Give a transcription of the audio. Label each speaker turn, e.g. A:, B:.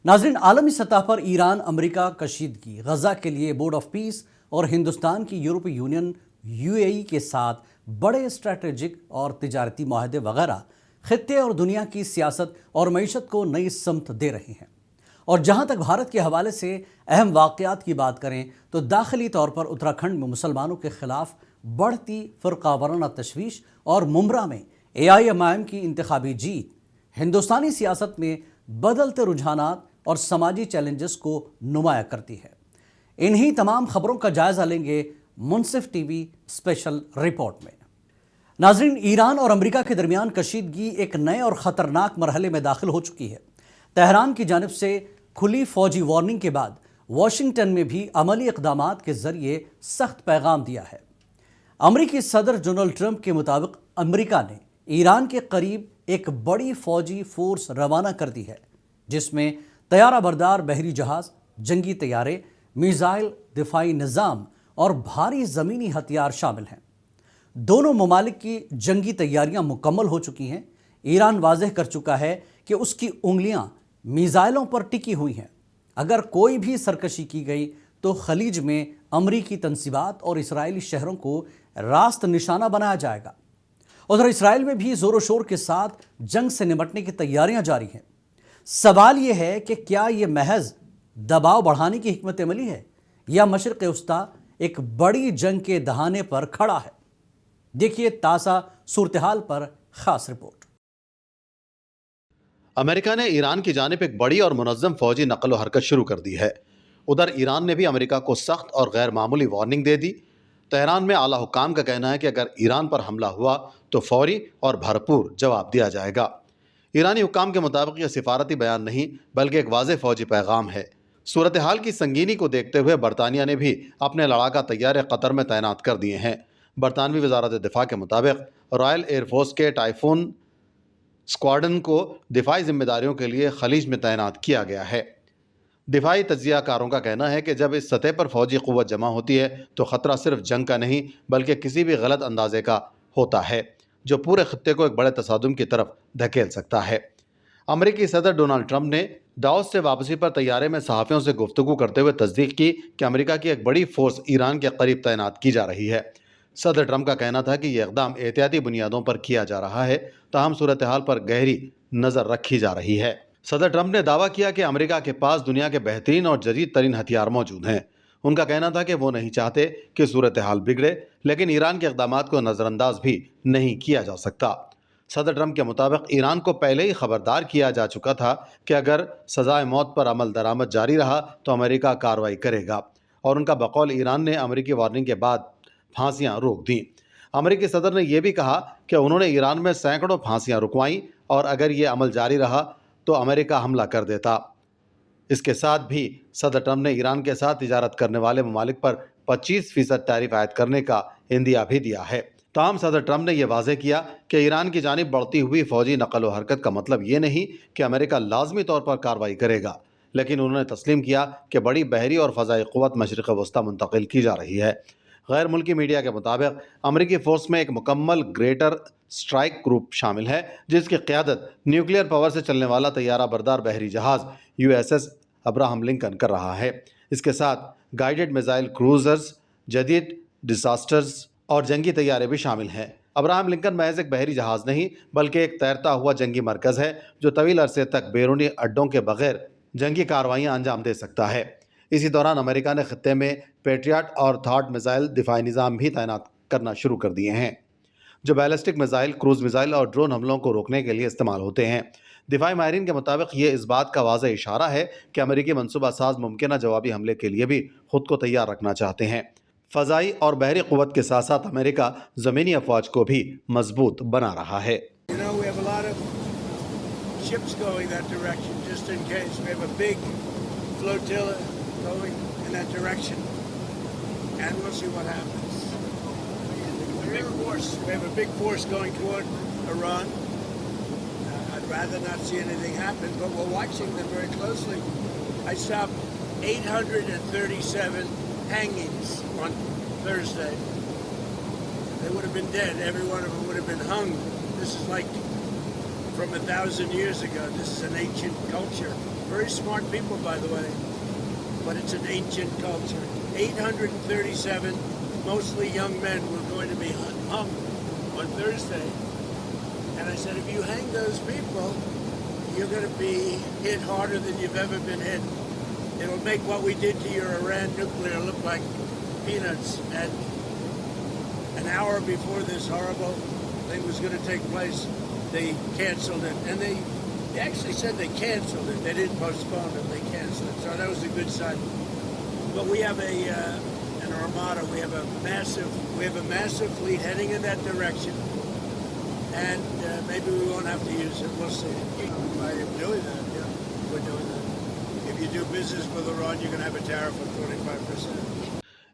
A: ناظرین، عالمی سطح پر ایران امریکہ کشیدگی، غزہ کے لیے بورڈ آف پیس اور ہندوستان کی یورپی یونین UAE کے ساتھ بڑے اسٹریٹجک اور تجارتی معاہدے وغیرہ خطے اور دنیا کی سیاست اور معیشت کو نئی سمت دے رہے ہیں۔ اور جہاں تک بھارت کے حوالے سے اہم واقعات کی بات کریں تو داخلی طور پر اتراکھنڈ میں مسلمانوں کے خلاف بڑھتی فرقہ وارانہ تشویش اور ممبرا میں AIMIM کی انتخابی جیت ہندوستانی سیاست میں بدلتے رجحانات اور سماجی چیلنجز کو نمایاں کرتی ہے۔ انہی تمام خبروں کا جائزہ لیں گے منصف ٹی وی اسپیشل رپورٹ میں۔ ناظرین، ایران اور امریکہ کے درمیان کشیدگی ایک نئے اور خطرناک مرحلے میں داخل ہو چکی ہے۔ تہران کی جانب سے کھلی فوجی وارننگ کے بعد واشنگٹن میں بھی عملی اقدامات کے ذریعے سخت پیغام دیا ہے۔ امریکی صدر ڈونلڈ ٹرمپ کے مطابق امریکہ نے ایران کے قریب ایک بڑی فوجی فورس روانہ کر دی ہے، جس میں طیارہ بردار بحری جہاز، جنگی طیارے، میزائل، دفاعی نظام اور بھاری زمینی ہتھیار شامل ہیں۔ دونوں ممالک کی جنگی تیاریاں مکمل ہو چکی ہیں۔ ایران واضح کر چکا ہے کہ اس کی انگلیاں میزائلوں پر ٹکی ہوئی ہیں۔ اگر کوئی بھی سرکشی کی گئی تو خلیج میں امریکی تنصیبات اور اسرائیلی شہروں کو راست نشانہ بنایا جائے گا۔ ادھر اسرائیل میں بھی زور و شور کے ساتھ جنگ سے نمٹنے کی تیاریاں جاری ہیں۔ سوال یہ ہے کہ کیا یہ محض دباؤ بڑھانے کی حکمت عملی ہے یا مشرق وسطیٰ ایک بڑی جنگ کے دہانے پر کھڑا ہے؟ دیکھیے تازہ صورتحال پر خاص رپورٹ۔
B: امریکہ نے ایران کی جانب ایک بڑی اور منظم فوجی نقل و حرکت شروع کر دی ہے۔ ادھر ایران نے بھی امریکہ کو سخت اور غیر معمولی وارننگ دے دی۔ تہران میں اعلیٰ حکام کا کہنا ہے کہ اگر ایران پر حملہ ہوا تو فوری اور بھرپور جواب دیا جائے گا۔ ایرانی حکام کے مطابق یہ سفارتی بیان نہیں بلکہ ایک واضح فوجی پیغام ہے۔ صورتحال کی سنگینی کو دیکھتے ہوئے برطانیہ نے بھی اپنے لڑاکا طیارے قطر میں تعینات کر دیے ہیں۔ برطانوی وزارت دفاع کے مطابق رائل ایئر فورس کے ٹائفون اسکواڈرن کو دفاعی ذمہ داریوں کے لیے خلیج میں تعینات کیا گیا ہے۔ دفاعی تجزیہ کاروں کا کہنا ہے کہ جب اس سطح پر فوجی قوت جمع ہوتی ہے تو خطرہ صرف جنگ کا نہیں بلکہ کسی بھی غلط اندازے کا ہوتا ہے جو پورے خطے کو ایک بڑے تصادم کی طرف دھکیل سکتا ہے۔ امریکی صدر ڈونلڈ ٹرمپ نے ڈاوس سے واپسی پر طیارے میں صحافیوں سے گفتگو کرتے ہوئے تصدیق کی کہ امریکہ کی ایک بڑی فورس ایران کے قریب تعینات کی جا رہی ہے۔ صدر ٹرمپ کا کہنا تھا کہ یہ اقدام احتیاطی بنیادوں پر کیا جا رہا ہے، تاہم صورتحال پر گہری نظر رکھی جا رہی ہے۔ صدر ٹرمپ نے دعویٰ کیا کہ امریکہ کے پاس دنیا کے بہترین اور جدید ترین ہتھیار موجود ہیں۔ ان کا کہنا تھا کہ وہ نہیں چاہتے کہ صورتحال بگڑے، لیکن ایران کے اقدامات کو نظر انداز بھی نہیں کیا جا سکتا۔ صدر ٹرمپ کے مطابق ایران کو پہلے ہی خبردار کیا جا چکا تھا کہ اگر سزائے موت پر عمل درآمد جاری رہا تو امریکہ کارروائی کرے گا، اور ان کا بقول ایران نے امریکی وارننگ کے بعد پھانسیاں روک دیں۔ امریکی صدر نے یہ بھی کہا کہ انہوں نے ایران میں سینکڑوں پھانسیاں رکوائیں اور اگر یہ عمل جاری رہا تو امریکہ حملہ کر دیتا۔ اس کے ساتھ بھی صدر ٹرمپ نے ایران کے ساتھ تجارت کرنے والے ممالک پر 25% ٹیرف عائد کرنے کا عندیہ بھی دیا ہے۔ تاہم صدر ٹرمپ نے یہ واضح کیا کہ ایران کی جانب بڑھتی ہوئی فوجی نقل و حرکت کا مطلب یہ نہیں کہ امریکہ لازمی طور پر کارروائی کرے گا، لیکن انہوں نے تسلیم کیا کہ بڑی بحری اور فضائی قوت مشرق وسطیٰ منتقل کی جا رہی ہے۔ غیر ملکی میڈیا کے مطابق امریکی فورس میں ایک مکمل گریٹر اسٹرائک گروپ شامل ہے جس کی قیادت نیوکلیئر پاور سے چلنے والا طیارہ بردار بحری جہاز USS ابراہم لنکن کر رہا ہے۔ اس کے ساتھ گائیڈڈ میزائل کروزرز، جدید ڈیزاسٹرز اور جنگی طیارے بھی شامل ہیں۔ ابراہم لنکن محض ایک بحری جہاز نہیں بلکہ ایک تیرتا ہوا جنگی مرکز ہے جو طویل عرصے تک بیرونی اڈوں کے بغیر جنگی کارروائیاں انجام دے سکتا ہے۔ اسی دوران امریکہ نے خطے میں پیٹریاٹ اور تھاڈ میزائل دفاعی نظام بھی تعینات کرنا شروع کر دیے ہیں جو بیلسٹک میزائل، کروز میزائل اور ڈرون حملوں کو روکنے کے لیے استعمال ہوتے ہیں۔ دفاعی ماہرین کے مطابق یہ اس بات کا واضح اشارہ ہے کہ امریکی منصوبہ ساز ممکنہ جوابی حملے کے لیے بھی خود کو تیار رکھنا چاہتے ہیں۔ فضائی اور بحری قوت کے ساتھ ساتھ امریکہ زمینی افواج کو بھی مضبوط بنا رہا ہے۔
C: Rather not see anything happen, but we're watching them very closely. I saw 837 hangings on Thursday. They would have been dead. Every one of them would have been hung. This is like from 1,000 years ago. This is an ancient culture. very smart people, by the way, but it's an ancient culture. 837, mostly young men, were going to be hung on Thursday. And I said, if you hang those people, you're going to be hit harder than you've ever been hit. It'll make what we did to your Iran nuclear look like peanuts. And an hour before this horrible thing was going to take place, they canceled it. And they actually said they canceled it. They didn't postpone it. They canceled it. So that was a good sign. But we have an armada. We have a massive fleet heading in that direction. And maybe we won't have to use it. We'll see. I am doing that. Yeah, we're doing that. If you do business with Iran, you're going to have a tariff of 25%.